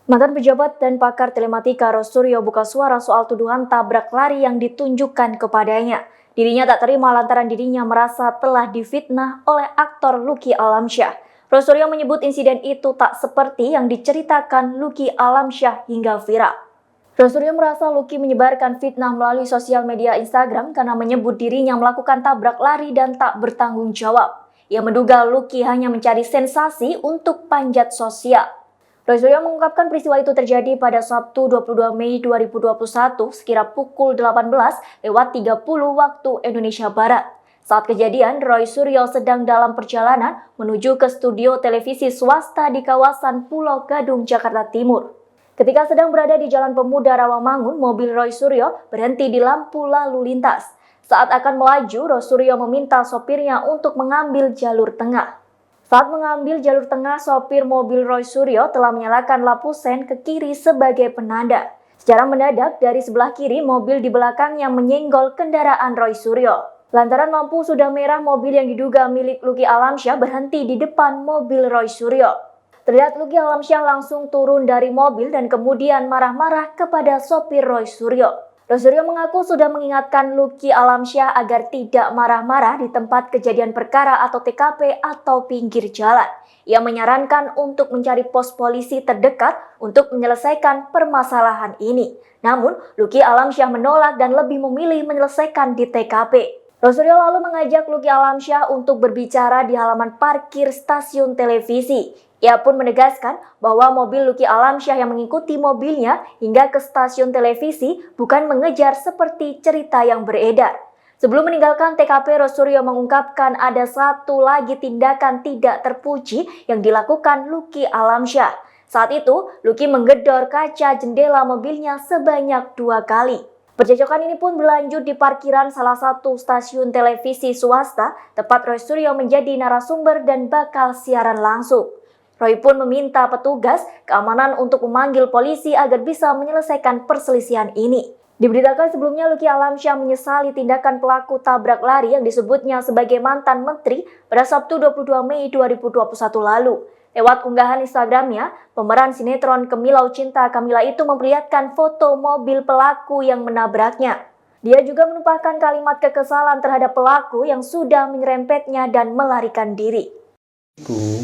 Mantan pejabat dan pakar telematika Rosuryo buka suara soal tuduhan tabrak lari yang ditunjukkan kepadanya. Dirinya tak terima lantaran dirinya merasa telah difitnah oleh aktor Lucky Alamsyah. Rosuryo menyebut insiden itu tak seperti yang diceritakan Lucky Alamsyah hingga viral. Rosuryo merasa Lucky menyebarkan fitnah melalui sosial media Instagram karena menyebut dirinya melakukan tabrak lari dan tak bertanggung jawab. Ia menduga Lucky hanya mencari sensasi untuk panjat sosial. Rosuryo mengungkapkan peristiwa itu terjadi pada Sabtu 22 Mei 2021 sekira pukul 18:30 waktu Indonesia Barat. Saat kejadian, Roy Suryo sedang dalam perjalanan menuju ke studio televisi swasta di kawasan Pulau Gadung, Jakarta Timur. Ketika sedang berada di Jalan Pemuda Rawamangun, mobil Roy Suryo berhenti di lampu lalu lintas. Saat akan melaju, Roy Suryo meminta sopirnya untuk mengambil jalur tengah. Saat mengambil jalur tengah, sopir mobil Roy Suryo telah menyalakan lampu sen ke kiri sebagai penanda. Secara mendadak, dari sebelah kiri, mobil di belakangnya menyenggol kendaraan Roy Suryo. Lantaran lampu sudah merah, mobil yang diduga milik Lucky Alamsyah berhenti di depan mobil Roy Suryo. Terlihat Lucky Alamsyah langsung turun dari mobil dan kemudian marah-marah kepada sopir Roy Suryo. Roy Suryo mengaku sudah mengingatkan Lucky Alamsyah agar tidak marah-marah di tempat kejadian perkara atau TKP atau pinggir jalan. Ia menyarankan untuk mencari pos polisi terdekat untuk menyelesaikan permasalahan ini. Namun, Lucky Alamsyah menolak dan lebih memilih menyelesaikan di TKP. Roy Suryo lalu mengajak Lucky Alamsyah untuk berbicara di halaman parkir stasiun televisi. Ia pun menegaskan bahwa mobil Lucky Alamsyah yang mengikuti mobilnya hingga ke stasiun televisi bukan mengejar seperti cerita yang beredar. Sebelum meninggalkan TKP, Roy Suryo mengungkapkan ada satu lagi tindakan tidak terpuji yang dilakukan Lucky Alamsyah. Saat itu, Lucky menggedor kaca jendela mobilnya sebanyak 2 kali. Percekcokan ini pun berlanjut di parkiran salah satu stasiun televisi swasta, tempat Roy Suryo menjadi narasumber dan bakal siaran langsung. Roy pun meminta petugas keamanan untuk memanggil polisi agar bisa menyelesaikan perselisihan ini. Diberitakan sebelumnya Lucky Alamsyah menyesali tindakan pelaku tabrak lari yang disebutnya sebagai mantan menteri pada Sabtu 22 Mei 2021 lalu. Lewat unggahan Instagramnya, pemeran sinetron Kemilau Cinta Kamila itu memperlihatkan foto mobil pelaku yang menabraknya. Dia juga menumpahkan kalimat kekesalan terhadap pelaku yang sudah menyerempetnya dan melarikan diri.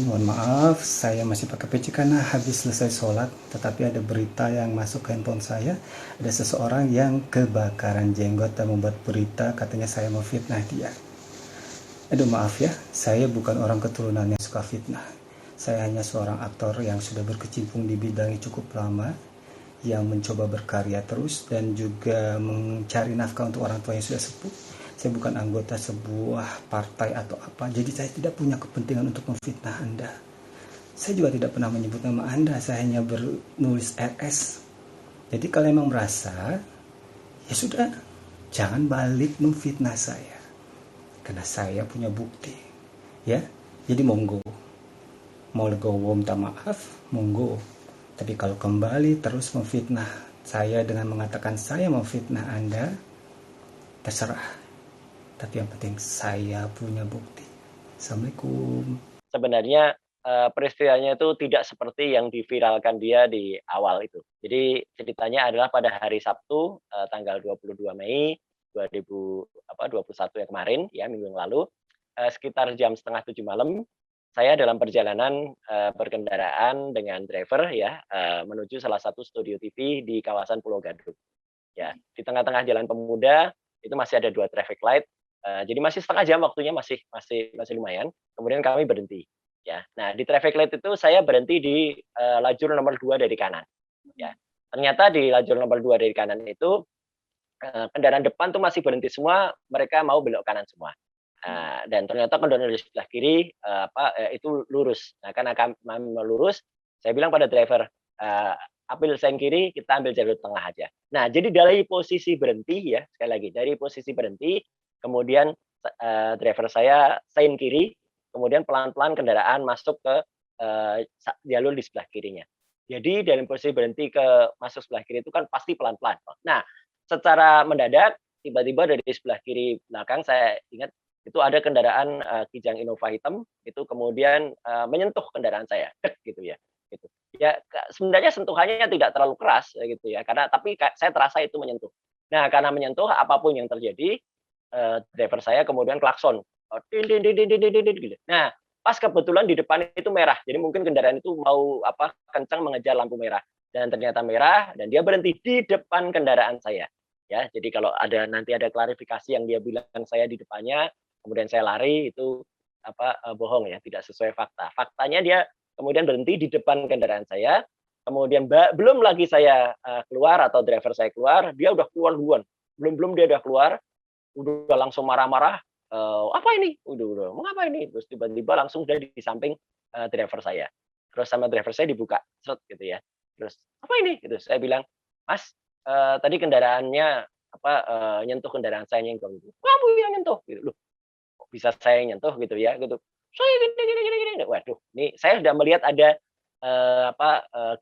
Mohon maaf, saya masih pakai peci karena habis selesai sholat, tetapi ada berita yang masuk ke handphone saya. Ada seseorang yang kebakaran jenggot dan membuat berita katanya saya mau fitnah dia. Aduh maaf ya, saya bukan orang keturunan yang suka fitnah. Saya hanya seorang aktor yang sudah berkecimpung di bidangnya cukup lama, yang mencoba berkarya terus dan juga mencari nafkah untuk orang tua yang sudah sepuh. Saya bukan anggota sebuah partai atau apa, jadi saya tidak punya kepentingan untuk memfitnah Anda. Saya juga tidak pernah menyebut nama Anda, saya hanya bernulis RS. Jadi kalau memang merasa, ya sudah, jangan balik memfitnah saya. Karena saya punya bukti. Ya, jadi monggo. Mau legowo minta maaf, monggo. Tapi kalau kembali terus memfitnah saya dengan mengatakan saya memfitnah Anda, terserah. Tapi yang penting saya punya bukti. Assalamualaikum. Sebenarnya peristiwanya itu tidak seperti yang diviralkan dia di awal itu. Jadi ceritanya adalah pada hari Sabtu tanggal 22 Mei 2021 yang kemarin ya, minggu yang lalu, sekitar jam setengah 7 malam, saya dalam perjalanan berkendaraan dengan driver ya, menuju salah satu studio TV di kawasan Pulau Gadung. Ya, di tengah-tengah Jalan Pemuda itu masih ada 2 traffic light. Jadi masih setengah jam waktunya, masih lumayan. Kemudian kami berhenti, ya. Nah, di traffic light itu saya berhenti di lajur nomor 2 dari kanan, ya. Ternyata di lajur nomor 2 dari kanan itu kendaraan depan tuh masih berhenti semua, mereka mau belok kanan semua. Dan ternyata kendaraan di sebelah kiri itu lurus. Nah, karena kami lurus, saya bilang pada driver, ambil sen kiri, kita ambil jalur tengah aja. Nah, jadi dari posisi berhenti ya, sekali lagi, dari posisi berhenti, kemudian driver saya sen kiri, kemudian pelan-pelan kendaraan masuk ke jalur di sebelah kirinya. Jadi dalam posisi berhenti ke masuk sebelah kiri itu kan pasti pelan-pelan. Nah, secara mendadak tiba-tiba dari sebelah kiri belakang saya ingat itu ada kendaraan Kijang Innova hitam itu kemudian menyentuh kendaraan saya, gitu ya. Gitu. Ya, sebenarnya sentuhannya tidak terlalu keras ya gitu ya, karena tapi saya terasa itu menyentuh. Nah, karena menyentuh apapun yang terjadi, driver saya kemudian klakson, gitu. Nah, pas kebetulan di depan itu merah, jadi mungkin kendaraan itu mau kencang mengejar lampu merah dan ternyata merah dan dia berhenti di depan kendaraan saya. Ya, jadi kalau nanti ada klarifikasi yang dia bilang saya di depannya, kemudian saya lari itu bohong ya, tidak sesuai fakta. Faktanya dia kemudian berhenti di depan kendaraan saya, kemudian belum lagi saya keluar atau driver saya keluar, dia udah keluar duluan. Belum dia udah keluar, udah langsung marah-marah, "Apa ini?" Udah, "Mau apa ini?" Terus tiba-tiba langsung udah di samping driver saya. Terus sama driver saya dibuka, gitu ya. Terus, "Apa ini?" Gitu. Saya bilang, "Mas, tadi kendaraannya nyentuh kendaraan saya nyenggol." Gitu. "Kamu yang nyentuh?" Gitu. "Loh, kok bisa saya yang nyentuh?" Gitu ya, gitu. "Saya gini gini gini gini." Waduh, ini saya sudah melihat ada,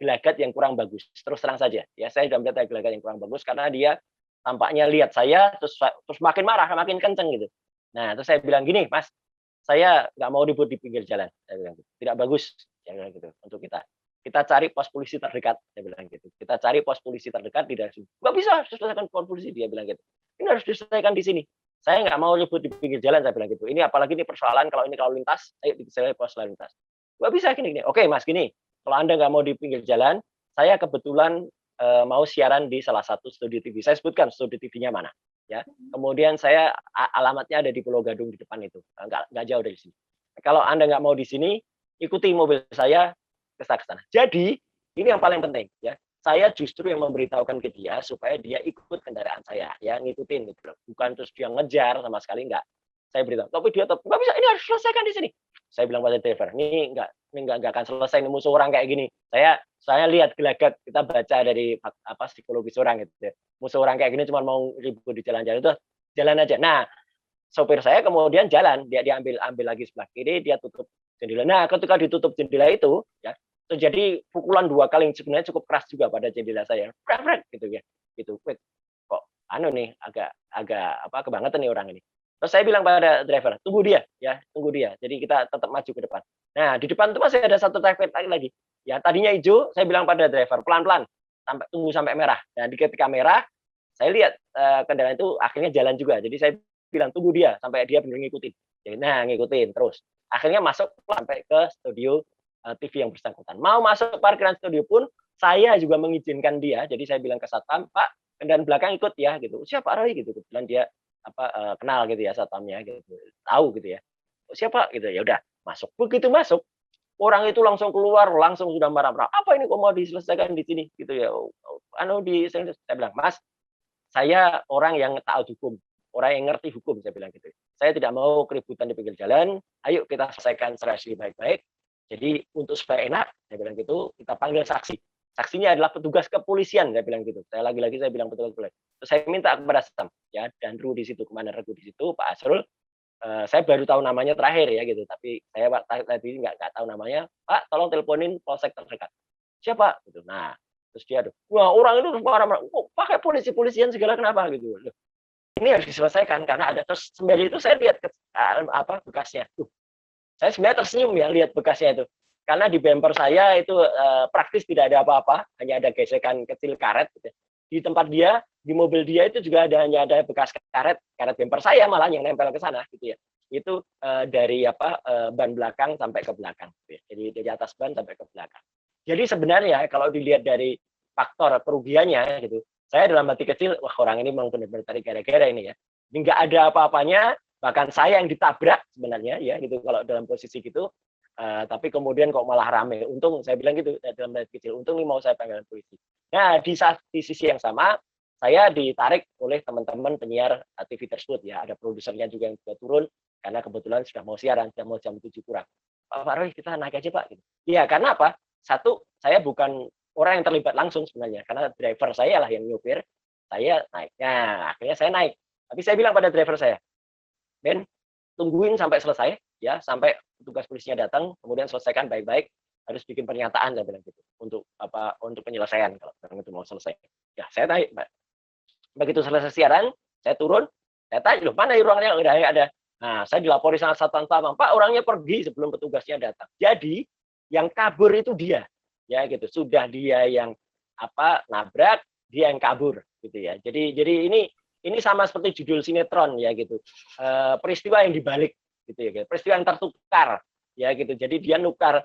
gelagat yang kurang bagus, terus terang saja ya, saya sudah melihat ada gelagat yang kurang bagus karena dia tampaknya lihat saya terus makin marah, makin kenceng gitu. Nah, terus saya bilang gini, "Mas, saya nggak mau ribut di pinggir jalan," saya bilang gitu, "tidak bagus," saya bilang gitu, "untuk kita. Kita cari pos polisi terdekat," saya bilang gitu. "Kita cari pos polisi terdekat di daerah sini." "Nggak bisa diselesaikan pos polisi," dia bilang gitu. "Ini harus diselesaikan di sini. Saya nggak mau ribut di pinggir jalan," saya bilang gitu. "Ini apalagi ini persoalan kalau ini lalu lintas, ayo diselesaikan pos lalu lintas." "Nggak bisa gini gini." "Oke Mas, gini, kalau Anda nggak mau di pinggir jalan, saya kebetulan mau siaran di salah satu studio TV." Saya sebutkan studio TV-nya mana, ya. Kemudian saya alamatnya ada di Pulau Gadung di depan itu, nggak jauh dari sini. Kalau Anda nggak mau di sini, ikuti mobil saya ke sana. Jadi, ini yang paling penting ya, saya justru yang memberitahukan ke dia supaya dia ikut kendaraan saya, ya ngikutin gitu loh. Bukan terus dia ngejar sama sekali enggak. Saya beritahu, tapi dia tetap, "Nggak bisa, ini harus selesaikan di sini." Saya bilang pada driver, "Ini nggak akan selesai nih musuh orang kayak gini." Saya lihat gelagat, kita baca dari psikologis orang gitu ya. Musuh orang kayak gini cuma mau ribut di jalan-jalan, itu jalan aja. Nah, sopir saya kemudian jalan, dia ambil lagi sebelah kiri, dia tutup jendela. Nah, ketika ditutup jendela itu, ya, terjadi pukulan 2 kali yang sebenarnya cukup keras juga pada jendela saya. Pret pret gitu ya. Gitu. Wait, kok nih agak agak kebangetan nih orang ini. Terus saya bilang pada driver, "Tunggu dia ya, tunggu dia." Jadi kita tetap maju ke depan. Nah, di depan itu masih ada satu traffic light lagi. Ya, tadinya hijau, saya bilang pada driver, "Pelan-pelan, tunggu sampai merah." Nah, ketika merah, saya lihat kendaraan itu akhirnya jalan juga. Jadi saya bilang, "Tunggu dia sampai dia benar ngikutin." Nah, ngikutin terus. Akhirnya masuk sampai ke studio TV yang bersangkutan. Mau masuk parkiran studio pun saya juga mengizinkan dia. Jadi saya bilang ke satpam, "Pak, kendaraan belakang ikut ya," gitu. "Siapa Roy?" gitu. Kebetulan dia kenal gitu ya satpamnya gitu. Tahu gitu ya. "Oh, siapa?" gitu. Ya udah, masuk. Begitu masuk, orang itu langsung keluar, langsung sudah marah-marah. "Apa ini kok mau diselesaikan di sini?" gitu ya. Saya bilang, "Mas, saya orang yang taat hukum, orang yang ngerti hukum," saya bilang gitu. "Saya tidak mau keributan di pinggir jalan, ayo kita selesaikan secara baik-baik. Jadi untuk supaya enak," saya bilang gitu, "kita panggil saksi. Saksinya adalah petugas kepolisian," saya bilang gitu. Saya bilang petugas kepolisian. Terus saya minta kepada Satpam, ya, dan Ru di situ, Komandan Regu di situ, Pak Asrul, saya baru tahu namanya terakhir ya gitu, tapi saya tadi nggak tahu namanya, "Pak, tolong teleponin polsek terdekat." "Siapa?" gitu. Nah, terus dia tuh, wah orang itu marah-marah, "Kok pakai polisi-polisian segala kenapa?" gitu. Loh, ini harus diselesaikan karena ada, terus sembari itu saya lihat bekasnya. Saya sebenarnya tersenyum ya lihat bekasnya itu. Karena di bumper saya itu praktis tidak ada apa-apa, hanya ada gesekan kecil karet gitu ya. Di tempat dia, di mobil dia itu juga hanya ada bekas karet bumper saya malah yang nempel ke sana gitu ya. Itu dari ban belakang sampai ke belakang gitu ya. Jadi dari atas ban sampai ke belakang. Jadi sebenarnya kalau dilihat dari faktor kerugiannya gitu, saya dalam hati kecil, wah orang ini memang benar-benar tarik gara-gara ini ya. Ini nggak ada apa-apanya, bahkan saya yang ditabrak sebenarnya ya gitu kalau dalam posisi gitu, tapi kemudian kok malah rame. Untung saya bilang gitu dalam hati kecil, untung nih mau saya panggil polisi. Nah, di sisi yang sama saya ditarik oleh teman-teman penyiar TV tersebut ya, ada produsernya juga yang sudah turun karena kebetulan sudah mau siaran, sudah mau jam 7 kurang. "Pak Roy, kita naik aja Pak." Gitu. Iya, karena apa? Satu, saya bukan orang yang terlibat langsung sebenarnya, karena driver saya lah yang nyupir, saya naik. Nah, akhirnya saya naik. Tapi saya bilang pada driver saya, "Ben, tungguin sampai selesai ya, sampai petugas polisinya datang, kemudian selesaikan baik-baik, harus bikin pernyataan," saya bilang gitu. Untuk penyelesaian kalau itu mau selesai. Ya, saya naik, Mbak. Begitu selesai siaran, saya turun, saya tanya, "Loh, mana orangnya?" "Udah ada." Nah, saya dilapori sama satpam, "Pak, orangnya pergi sebelum petugasnya datang." Jadi, yang kabur itu dia. ya gitu. Sudah dia yang nabrak, dia yang kabur gitu ya. Jadi ini sama seperti judul sinetron ya gitu. Peristiwa yang dibalik gitu ya. Peristiwa yang tertukar ya gitu. Jadi dia nukar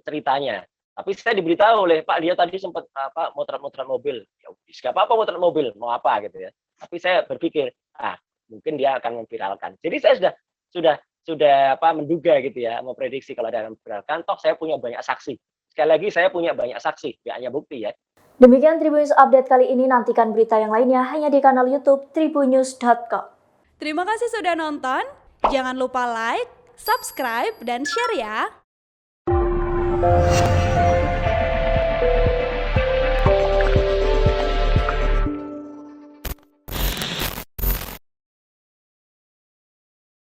ceritanya. Tapi saya diberitahu oleh Pak, dia tadi sempat motret-motret mobil. Ya nggak apa-apa motret mobil, mau apa gitu ya. Tapi saya berpikir, mungkin dia akan memviralkan. Jadi saya sudah menduga gitu ya, memprediksi kalau ada yang memviralkan. Toh saya punya banyak saksi. Sekali lagi saya punya banyak saksi, tidak hanya bukti ya. Demikian Tribunnews Update kali ini, nantikan berita yang lainnya hanya di kanal YouTube tribunnews.com. Terima kasih sudah nonton. Jangan lupa like, subscribe, dan share ya.